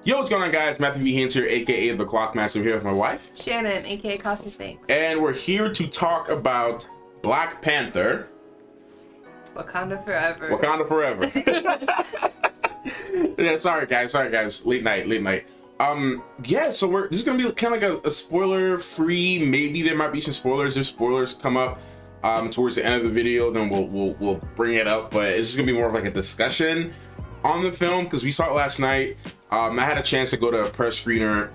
Yo, what's going on, guys? Matthew B. Haynes here, aka the Clockmaster, here with my wife, Shannon, aka Costa Sphinx. and we're here to talk about Black Panther. Wakanda forever. Wakanda forever. Yeah, sorry guys, late night. Yeah, so this is gonna be kind of like a spoiler-free. Maybe there might be some spoilers. If spoilers come up towards the end of the video, then we'll bring it up. But it's just gonna be more of like a discussion on the film because we saw it last night. I had a chance to go to a press screener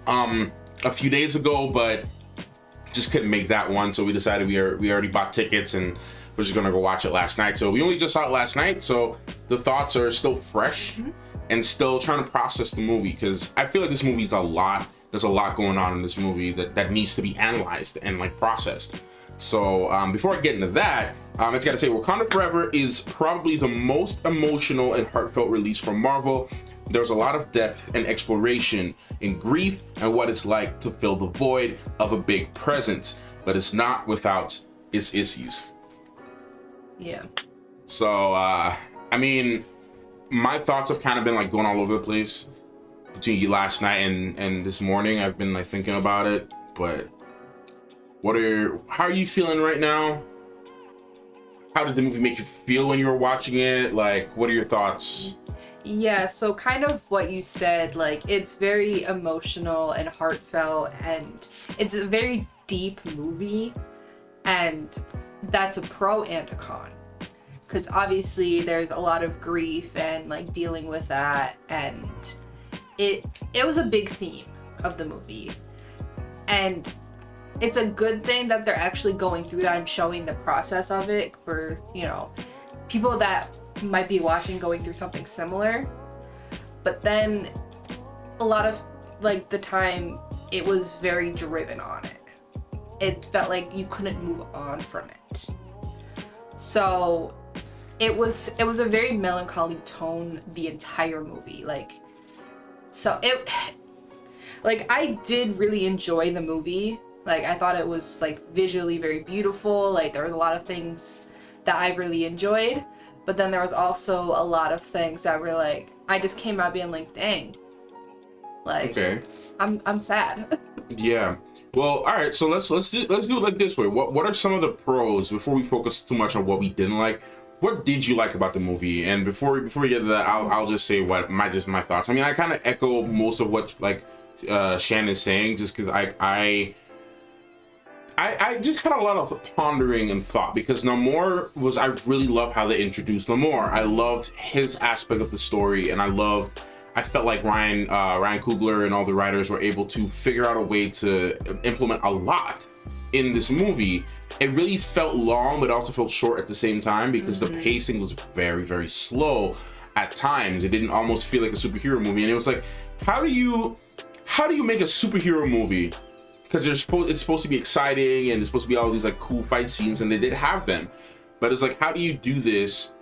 a few days ago, but just couldn't make that one. So we decided we already bought tickets and we're just gonna go watch it last night. So we only just saw it last night, so the thoughts are still fresh and still trying to process the movie because I feel like this movie's a lot. There's a lot going on in this movie that needs to be analyzed and like processed. So before I get into that, I just gotta say Wakanda Forever is probably the most emotional and heartfelt release from Marvel. There's a lot of depth and exploration in grief and what it's like to fill the void of a big presence, but it's not without its issues. Yeah. So, I mean, my thoughts have kind of been like going all over the place between last night and this morning. I've been like thinking about it, but how are you feeling right now? How did the movie make you feel when you were watching it? Like, what are your thoughts? Yeah, so kind of what you said, like, it's very emotional and heartfelt, and it's a very deep movie, and that's a pro and a con. Because obviously there's a lot of grief and, like, dealing with that, and it was a big theme of the movie. And it's a good thing that they're actually going through that and showing the process of it for, you know, people that might be watching going through something similar. But then a lot of like the time it was very driven on it. It felt like you couldn't move on from it. So it was a very melancholy tone the entire movie. I did really enjoy the movie. Like, I thought it was like visually very beautiful. Like, there was a lot of things that I really enjoyed. But then there was also a lot of things that were like, I just came out being like, dang. Like, okay. I'm sad. Yeah. Well, all right. So let's do it like this way. What are some of the pros before we focus too much on what we didn't like? What did you like about the movie? And before we get to that, I'll just say what my thoughts. I mean, I kind of echo most of what like Shannon's saying, just because I just had a lot of pondering and thought because Namor I really love how they introduced Namor. I loved his aspect of the story, and I felt like Ryan Coogler and all the writers were able to figure out a way to implement a lot in this movie. It really felt long, but also felt short at the same time because the pacing was very, very slow at times. It didn't almost feel like a superhero movie, and it was like, how do you make a superhero movie? Because it's supposed to be exciting and there's supposed to be all these like cool fight scenes, and they did have them, but it's like, how do you do this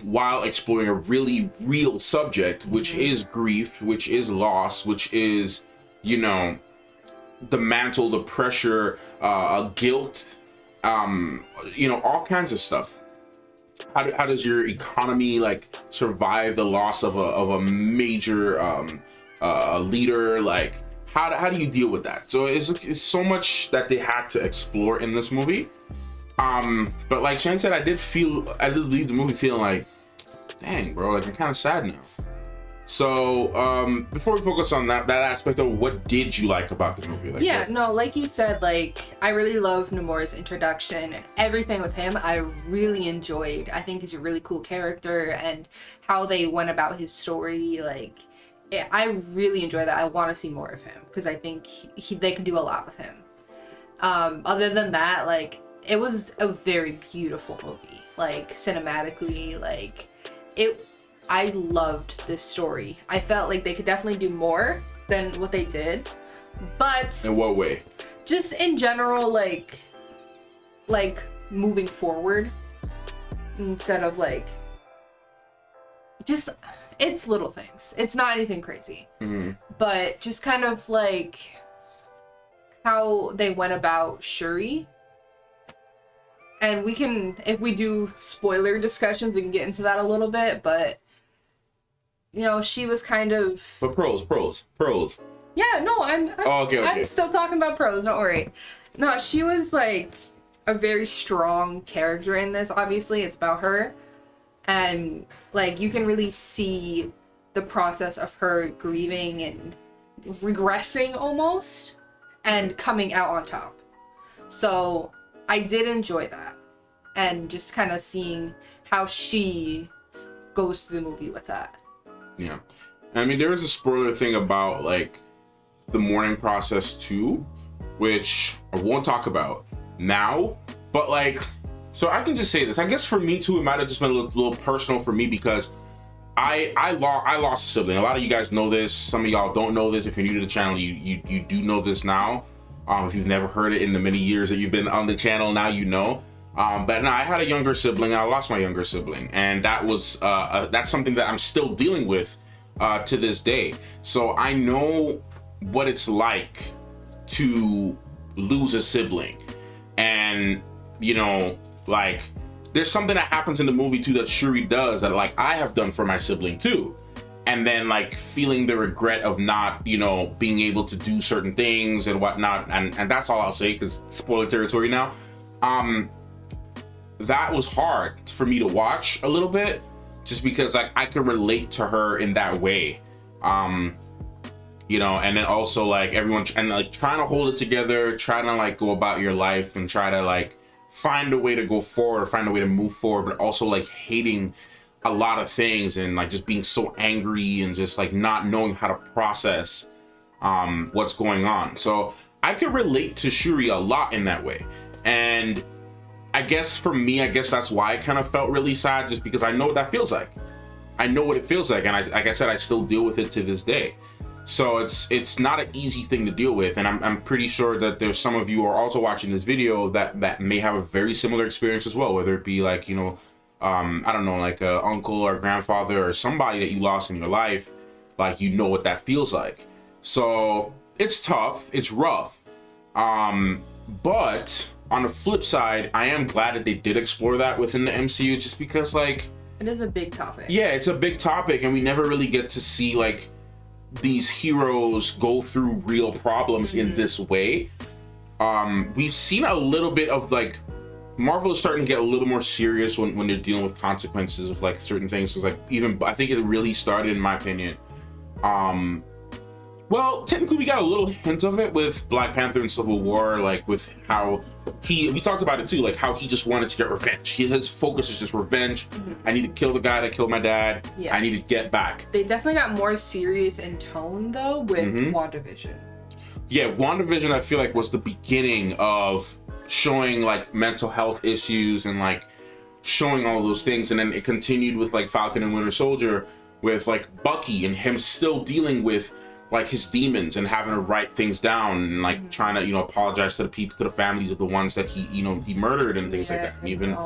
while exploring a really real subject, which is grief, which is loss, which is, you know, the mantle, the pressure, guilt, you know, all kinds of stuff. How does your economy like survive the loss of a major leader? Like, how do you deal with that? So it's so much that they had to explore in this movie. But like Shan said, I did leave the movie feeling like, dang, bro, like I'm kind of sad now. So before we focus on that aspect of what did you like about the movie? Like you said, like, I really love Namor's introduction and everything with him. I really enjoyed. I think he's a really cool character, and how they went about his story, like, I really enjoy that. I want to see more of him because I think they can do a lot with him. Other than that, like, it was a very beautiful movie. Like, cinematically, like, I loved this story. I felt like they could definitely do more than what they did, but in what way? Just in general, like moving forward instead of like just. It's little things. It's not anything crazy. But just kind of like how they went about Shuri. And we can, if we do spoiler discussions, we can get into that a little bit. But you know, she was kind of. But pros. Yeah, no, I'm okay. I'm still talking about pros, don't worry. No, she was like a very strong character in this. Obviously, it's about her. And like you can really see the process of her grieving and regressing almost and coming out on top. So I did enjoy that. And just kind of seeing how she goes through the movie with that. Yeah. I mean, there is a spoiler thing about like the mourning process too, which I won't talk about now, but like, so I can just say this. I guess for me too, it might have just been a little personal for me because I lost a sibling. A lot of you guys know this. Some of y'all don't know this. If you're new to the channel, you do know this now. If you've never heard it in the many years that you've been on the channel, now you know. But no, I had a younger sibling. I lost my younger sibling, and that was that's something that I'm still dealing with to this day. So I know what it's like to lose a sibling, and you know, like there's something that happens in the movie too that Shuri does that like I have done for my sibling too, and then like feeling the regret of not, you know, being able to do certain things and whatnot, and that's all I'll say because spoiler territory now. That was hard for me to watch a little bit, just because like I could relate to her in that way. You know, and then also like everyone and like trying to hold it together, trying to like go about your life and try to like find a way to go forward or find a way to move forward, but also like hating a lot of things and like just being so angry and just like not knowing how to process what's going on. So I could relate to Shuri a lot in that way. And I guess for me, I guess that's why I kind of felt really sad, just because I know what that feels like. I know what it feels like, and like I said, I still deal with it to this day. So it's not an easy thing to deal with, and I'm pretty sure that there's some of you who are also watching this video that may have a very similar experience as well, whether it be like, you know, I don't know, like a uncle or grandfather or somebody that you lost in your life, like you know what that feels like. So it's tough, it's rough, but on the flip side, I am glad that they did explore that within the MCU, just because like it is a big topic. Yeah, it's a big topic, and we never really get to see like these heroes go through real problems in this way. We've seen a little bit of like Marvel is starting to get a little more serious when they're dealing with consequences of like certain things. So like even I think it really started, in my opinion. Well, technically we got a little hint of it with Black Panther and Civil War, like with how we talked about it too, like how he just wanted to get revenge. His focus is just revenge. I need to kill the guy that killed my dad. Yeah. I need to get back. They definitely got more serious in tone though with WandaVision. Yeah, WandaVision I feel like was the beginning of showing like mental health issues and like showing all those things, and then it continued with like Falcon and Winter Soldier with like Bucky and him still dealing with like his demons and having to write things down and like trying to, you know, apologize to the people, to the families of the ones that he, you know, he murdered and things like that. And even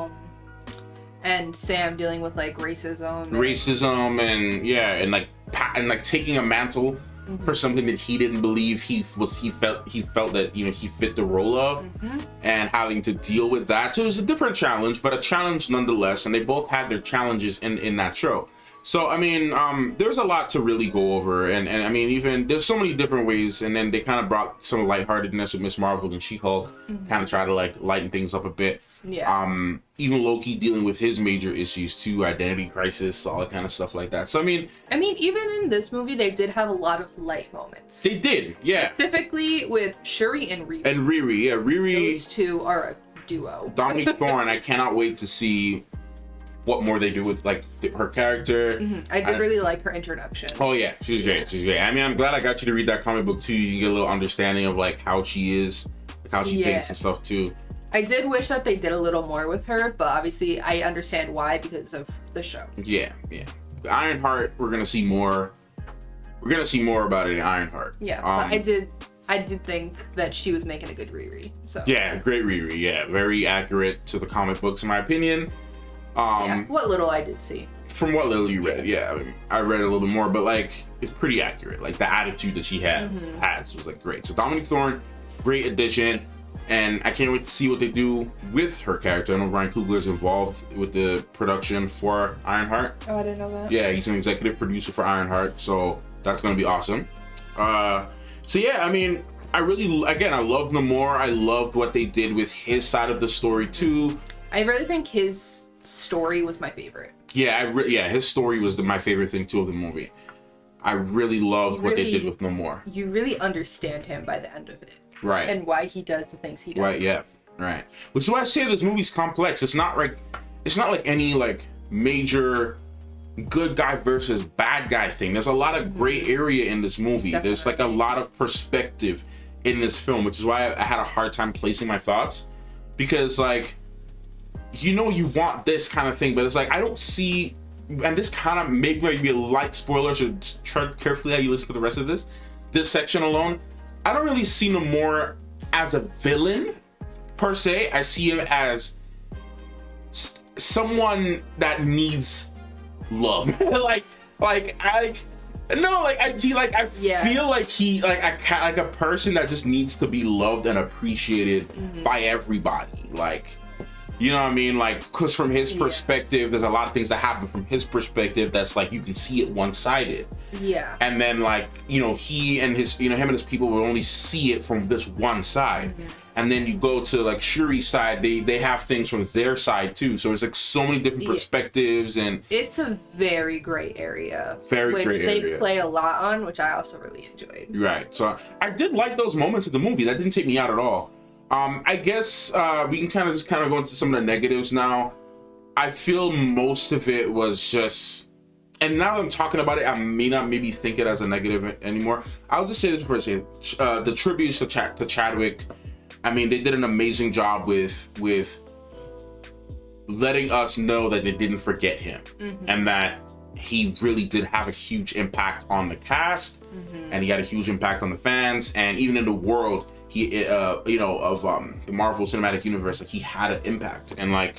and Sam dealing with like racism and yeah, and like taking a mantle for something that he didn't believe he felt that, you know, he fit the role of, and having to deal with that. So it was a different challenge, but a challenge nonetheless, and they both had their challenges in that show. So, I mean, there's a lot to really go over, and I mean, even, there's so many different ways, and then they kind of brought some lightheartedness with Miss Marvel and She-Hulk, kind of try to, like, lighten things up a bit. Yeah. Even Loki dealing with his major issues, too, identity crisis, all that kind of stuff like that. So, I mean, even in this movie, they did have a lot of light moments. They did, yeah. Specifically with Shuri and Riri. Yeah, Riri. Those two are a duo. Dominique Thorne, I cannot wait to see what more they do with like her character. I did really like her introduction. Oh yeah, she's great. She's great. I mean, I'm glad I got you to read that comic book too. You get a little understanding of like how she is, like how she thinks and stuff too. I did wish that they did a little more with her, but obviously I understand why, because of the show. Yeah. Ironheart, we're gonna see more. We're gonna see more about it in Ironheart. Yeah, but I did think that she was making a good Riri. So yeah, great Riri. Yeah, very accurate to the comic books in my opinion. What little I did see. From what little you read, I mean, I read a little bit more, but like it's pretty accurate. Like the attitude that she has was like great. So Dominique Thorne, great addition, and I can't wait to see what they do with her character. I know Ryan Coogler is involved with the production for Ironheart. Oh, I didn't know that. Yeah, he's an executive producer for Ironheart, so that's gonna be awesome. So yeah, I mean, I loved Namor. I loved what they did with his side of the story too. I really think his story was my favorite. Yeah, his story was my favorite thing too of the movie. I really loved what they did with Namor. You really understand him by the end of it. Right. And why he does the things he does. Right, yeah. Right. Which is why I say this movie's complex. It's not like any like major good guy versus bad guy thing. There's a lot of gray area in this movie. Definitely. There's like a lot of perspective in this film, which is why I had a hard time placing my thoughts. Because like, you want this kind of thing, but it's like I don't see, and this kind of maybe a light spoiler, so tread carefully how you listen to the rest of this section alone. I don't really see Namor as a villain per se. I see him as someone that needs love. I feel like he like a person that just needs to be loved and appreciated by everybody. Like, you know what I mean? Like, because from his perspective, there's a lot of things that happen from his perspective that's like you can see it one-sided. Yeah. And then like, he and his, him and his people will only see it from this one side. And then you go to like Shuri's side, they have things from their side too. So it's like so many different perspectives, and it's a very gray area. Which they play a lot on, which I also really enjoyed. Right. So I did like those moments of the movie. That didn't take me out at all. I guess we can kind of go into some of the negatives now. I feel most of it was just, and now that I'm talking about it, I may not maybe think it as a negative anymore. I'll just say this for a second. The tributes to Chadwick, I mean, they did an amazing job with letting us know that they didn't forget him, and that he really did have a huge impact on the cast, and he had a huge impact on the fans, and even in the world. He, of the Marvel Cinematic Universe, like he had an impact, and like,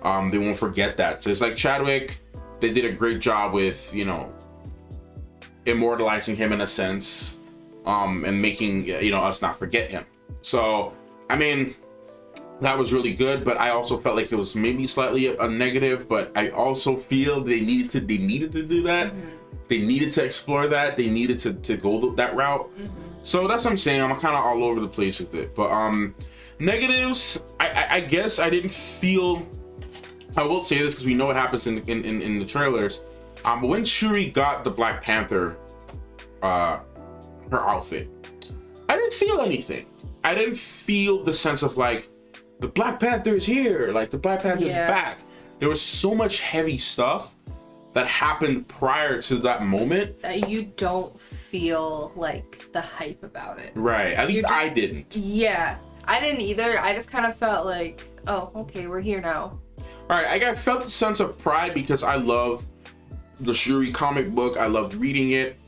they won't forget that. So it's like Chadwick, they did a great job with, immortalizing him in a sense, and making, us not forget him. So, I mean, that was really good, but I also felt like it was maybe slightly a negative, but I also feel they needed to do that. They needed to explore that. They needed to go that route. So that's what I'm saying. I'm kind of all over the place with it. But negatives, I guess I didn't feel. I will say this because we know what happens in the trailers. But when Shuri got the Black Panther, her outfit, I didn't feel anything. I didn't feel the sense of like the Black Panther is here, like the Black Panther is back. There was so much heavy stuff that happened prior to that moment that you don't feel like the hype about it. Right. At least I didn't. Yeah. I didn't either. I just kind of felt like, oh, okay, we're here now. All right. I felt a sense of pride because I love the Shuri comic book. I loved reading it.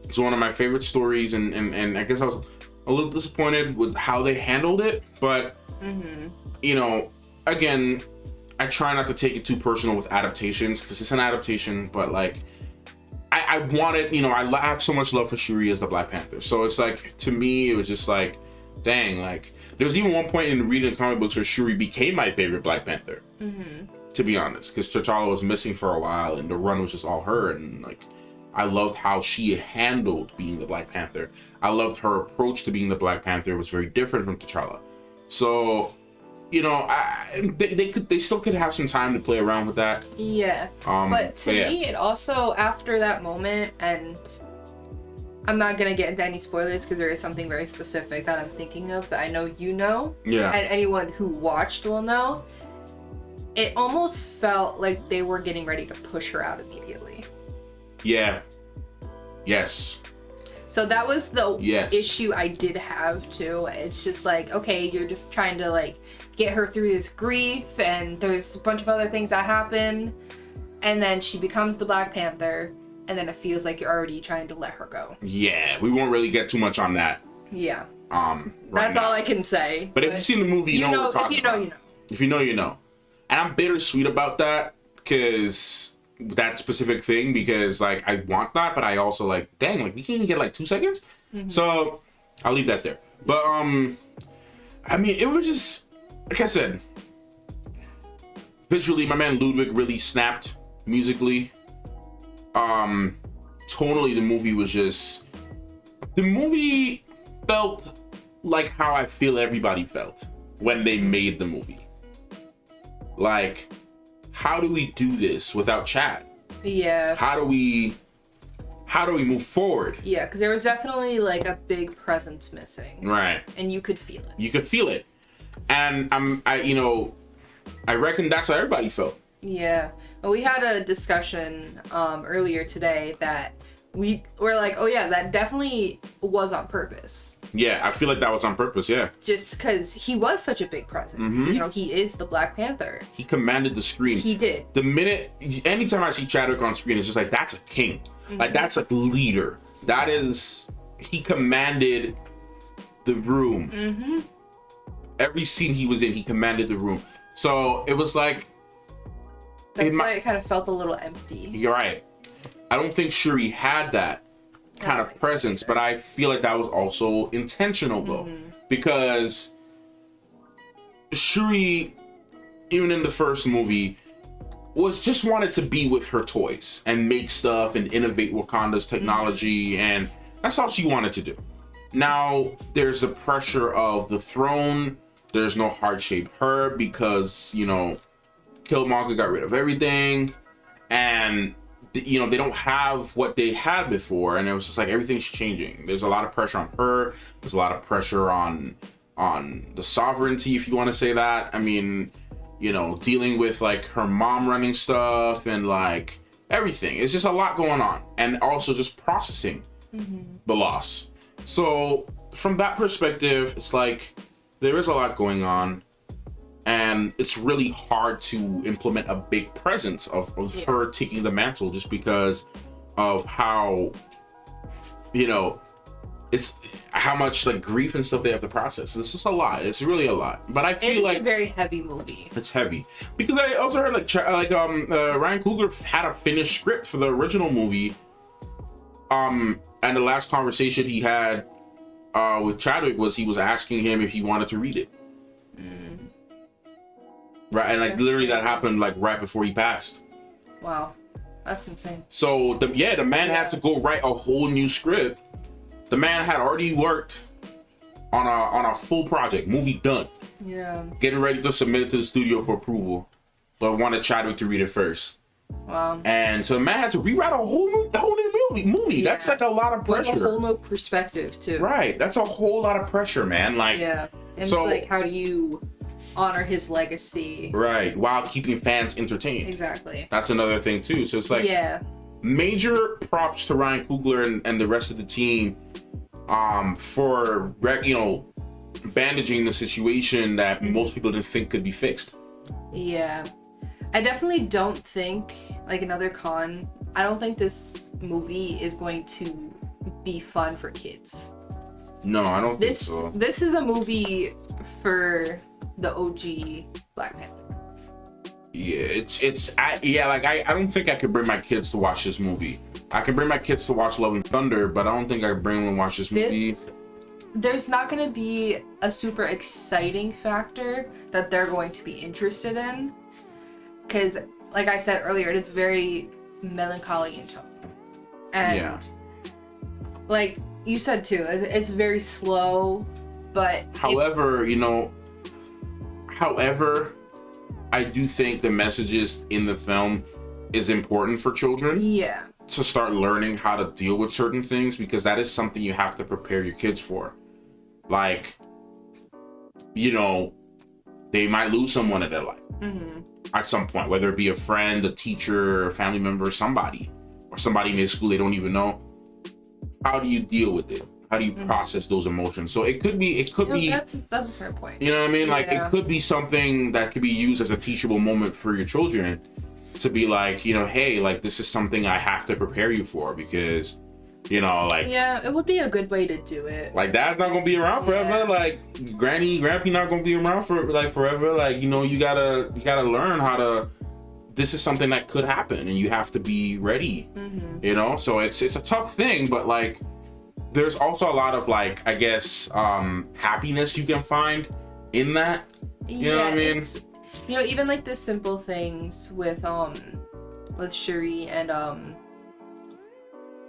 It's one of my favorite stories, and I guess I was a little disappointed with how they handled it. But, again, I try not to take it too personal with adaptations because it's an adaptation, but like I wanted, I have so much love for Shuri as the Black Panther. So it's like, to me, it was just like, dang, like there was even one point in reading the comic books where Shuri became my favorite Black Panther, to be honest, because T'Challa was missing for a while and the run was just all her. And like, I loved how she handled being the Black Panther. I loved her approach to being the Black Panther. It was very different from T'Challa. So, they still could have some time to play around with that. Yeah. But to me, it also, after that moment, and I'm not going to get into any spoilers because there is something very specific that I'm thinking of that I know you know. Yeah. And anyone who watched will know. It almost felt like they were getting ready to push her out immediately. Yeah. Yes. So that was the issue I did have too. It's just like, okay, you're just trying to like get her through this grief, and there's a bunch of other things that happen, and then she becomes the Black Panther, and then it feels like you're already trying to let her go. Yeah, we won't really get too much on that. Yeah. That's all I can say. But if you've seen the movie, you know what we're talking about. If you know, you know. If you know, you know. And I'm bittersweet about that because that specific thing, because like I want that, but I also like, dang, like we can't even get like 2 seconds. So I'll leave that there. But I mean, it was just, like I said, visually, my man Ludwig really snapped musically. Tonally, the movie felt like how I feel everybody felt when they made the movie. Like, how do we do this without Chad? Yeah. How do we move forward? Yeah, because there was definitely like a big presence missing. Right. And you could feel it. You could feel it. And I reckon that's how everybody felt. Yeah. Well, we had a discussion earlier today that we were like, oh yeah, that definitely was on purpose. Yeah, I feel like that was on purpose, yeah. Just because he was such a big presence. Mm-hmm. You know, he is the Black Panther. He commanded the screen. He did. Anytime I see Chadwick on screen, it's just like, that's a king. Mm-hmm. Like, that's a leader. He commanded the room. Mm-hmm. Every scene he was in, he commanded the room. So it was like... That's why it kind of felt a little empty. You're right. I don't think Shuri had that kind of presence, but I feel like that was also intentional though, because Shuri, even in the first movie, just wanted to be with her toys and make stuff and innovate Wakanda's technology, and that's all she wanted to do. Now there's the pressure of the throne. There's no heart-shaped herb because, you know, Killmonger got rid of everything, and you know, they don't have what they had before, and it was just like everything's changing. There's a lot of pressure on her. There's a lot of pressure on the sovereignty, if you want to say that. I mean, you know, dealing with like her mom running stuff and like everything. It's just a lot going on, and also just processing the loss. So from that perspective, it's like there is a lot going on. And it's really hard to implement a big presence of her taking the mantle, just because of how, you know, it's how much like grief and stuff they have to process. It's just a lot. It's really a lot. But I feel like a very heavy movie. It's heavy because I also heard Ryan Coogler had a finished script for the original movie. And the last conversation he had with Chadwick was he was asking him if he wanted to read it. Right, and like literally that happened like right before he passed. Wow, that's insane. So the man had to go write a whole new script. The man had already worked on a full project, movie done. Yeah. Getting ready to submit it to the studio for approval, but wanted Chadwick to read it first. Wow. And so the man had to rewrite a whole new movie. Yeah. That's like a lot of pressure. With a whole new perspective too. Right, that's a whole lot of pressure, man. Like, yeah, and so like, how do you honor his legacy, right, while keeping fans entertained? Exactly. That's another thing too. So it's like, yeah, major props to Ryan Coogler and the rest of the team for bandaging the situation that most people didn't think could be fixed. Yeah, I definitely don't think, like, another con, I don't think this movie is going to be fun for kids. No, I don't think so. This is a movie for the OG Black Panther. Yeah, I don't think I could bring my kids to watch this movie. I can bring my kids to watch Love and Thunder, but I don't think I could bring them to watch this movie. There's not going to be a super exciting factor that they're going to be interested in, because, like I said earlier, it's very melancholy in tone. And, like you said too, it's very slow, but... However, I do think the messages in the film is important for children. Yeah. To start learning how to deal with certain things, because that is something you have to prepare your kids for. Like, they might lose someone in their life at some point, whether it be a friend, a teacher, a family member, somebody in their school they don't even know. How do you deal with it? How do you process those emotions? So it could be. That's a fair point. You know what I mean? Like, it could be something that could be used as a teachable moment for your children, to be like, hey, like, this is something I have to prepare you for, because, Yeah, it would be a good way to do it. Like, dad's not gonna be around forever. Like, grandpa not gonna be around for like forever. Like, you gotta learn how to. This is something that could happen, and you have to be ready. So it's a tough thing, but like, there's also a lot of, like, I guess, happiness you can find in that. You know what I mean? It's, you know, even like the simple things with Shuri and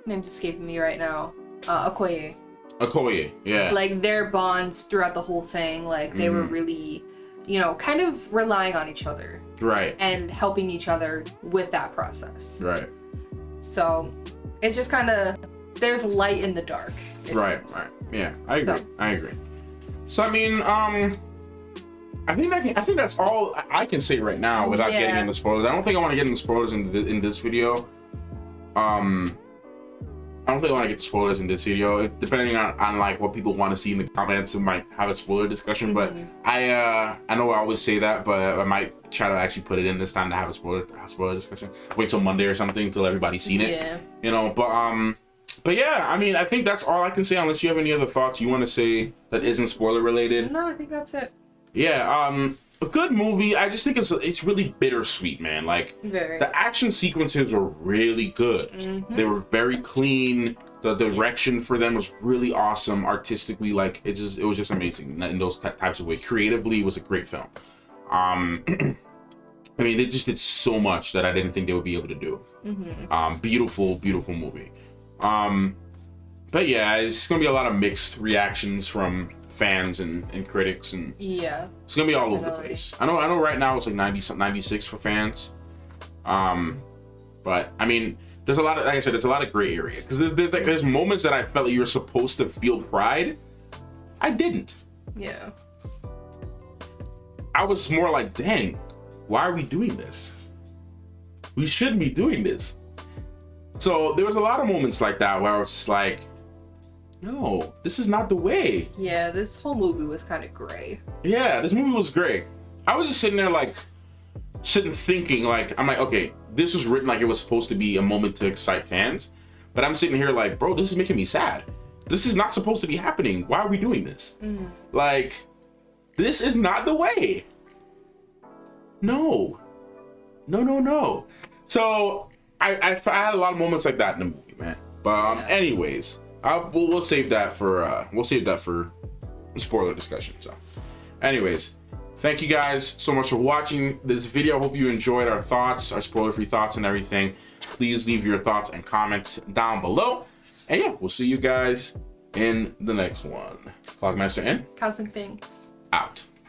name's escaping me right now. Okoye. Okoye, yeah. Like their bonds throughout the whole thing, like they were really, you know, kind of relying on each other. Right. And helping each other with that process. Right. So it's just kind of, there's light in the dark. Right. Yeah, I agree. So I mean, I think that's all I can say right now without getting into spoilers. I don't think I want to get into spoilers in this video. I don't think I want to get spoilers in this video. Depending on like what people want to see in the comments, we might have a spoiler discussion. But I know I always say that, but I might try to actually put it in this time to have a spoiler discussion. Wait till Monday or something till everybody's seen it. Yeah. You know, but yeah, I mean, I think that's all I can say unless you have any other thoughts you want to say that isn't spoiler related. No, I think that's it. Yeah, a good movie. I just think it's really bittersweet, man. Like the action sequences were really good. They were very clean. The direction for them was really awesome artistically. Like it was just amazing in those types of ways. Creatively, it was a great film. I mean, they just did so much that I didn't think they would be able to do. Beautiful movie. But yeah, it's gonna be a lot of mixed reactions from fans and critics, and it's gonna be all over the place. I know right now it's like 96 for fans, but I mean there's a lot of, like I said, it's a lot of gray area because there's moments that I felt like you were supposed to feel pride. I didn't. I was more like, dang, why are we doing this? We shouldn't be doing this. So there was a lot of moments like that where I was just like, no, this is not the way. Yeah, this whole movie was kind of gray. Yeah, this movie was gray. I was just sitting there like, thinking like, I'm like, okay, this was written like it was supposed to be a moment to excite fans. But I'm sitting here like, bro, this is making me sad. This is not supposed to be happening. Why are we doing this? Like, this is not the way. No. So I had a lot of moments like that in the movie, man. But anyways, we'll save that for spoiler discussion. So, anyways, thank you guys so much for watching this video. Hope you enjoyed our thoughts, our spoiler-free thoughts, and everything. Please leave your thoughts and comments down below. And yeah, we'll see you guys in the next one. Clockmaster in. Cosmic Things. Out.